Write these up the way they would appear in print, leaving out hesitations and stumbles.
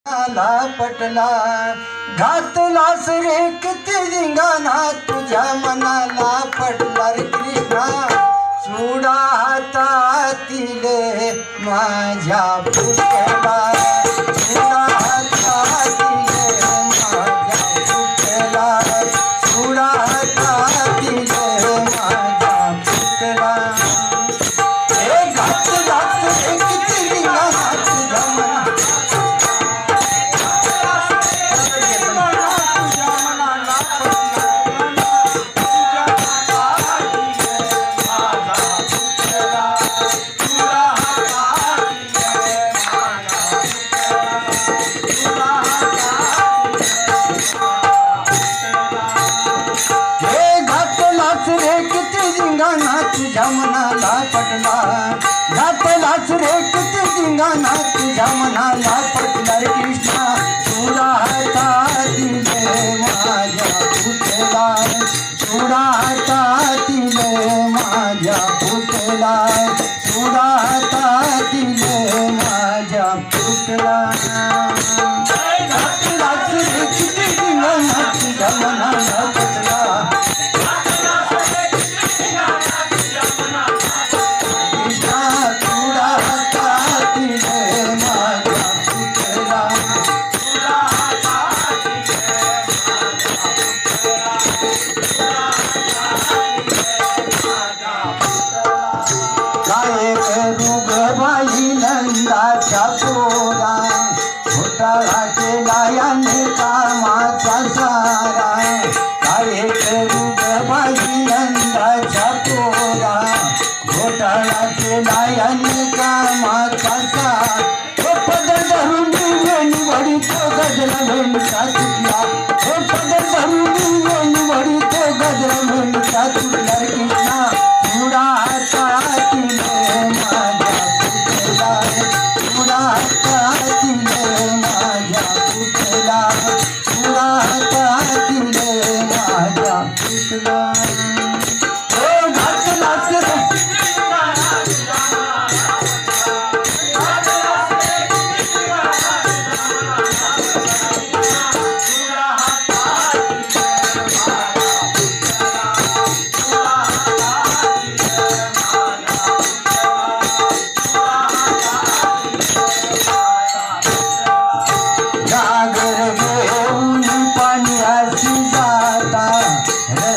आला पटला घातलास रे किती धिंगाणा तुझ्या मनाला पटला रे कृष्णा चुडा हातातील माझ्या पुतला चुडा हातातील माझ्या पुतला चुडा हातातील माझ्या पुतला हे घातलास रे किती धिंगाणा तुझ्या मनाला तुझ्या मनाला पटला घातलाच रे किती धिंगाणा तुझ्या मनाला पटला रे कृष्णा चुडा हातातील माझ्या पुतला चुडा हातातील माझ्या पुतला चुडा हातातील माझ्या पुतला घातलाच रे किती धिंगाणा तुझ्या मनाला पटला नंदाच्या पोरा घोटाळा केला याने कामाचा सारा काय करू बाई नंदाच्या पोरा घोटाळा केला याने कामाचा सारा पदर धरून वेणी वडी तो गजरा मेंढचा तुटला पदर धरून वेणी वडी तो गजरा मेंढचा तुटला कृष्णा चुडा हातातील माझ्या चुडा हातातील माझ्या पुतला चुडा हातातील माझ्या पुतला घातलाच रे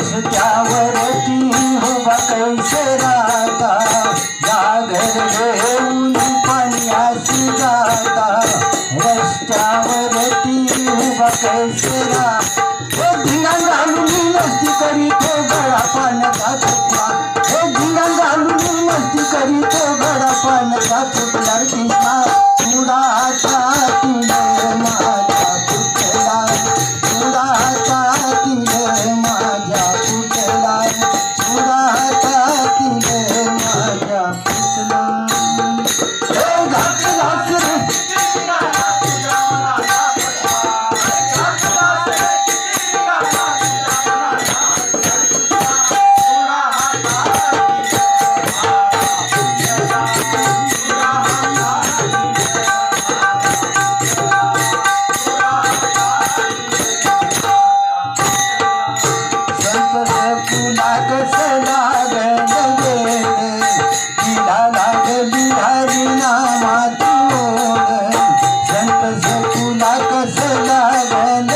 रस्त्यावरती उभा कैसे राहता जागर घेऊन पाण्याशी जाता रस्त्यावरती उभा कैसे राहता धिंगाण घालून मस्ती करीतो गळा पाण्याचा तुटला धिंगाण घालून मस्ती करीतो गळा पाण्याचा तुटला कृष्णा चुडा हातातील माझ्या पुतला चुडा हातातील माझ्या पुतला चुडा हातातील माझ्या पुतला घातलाच रे कसं लागलं गेलं तिला लागली हरिनामाची ओढ संत सखुला कसं लागलं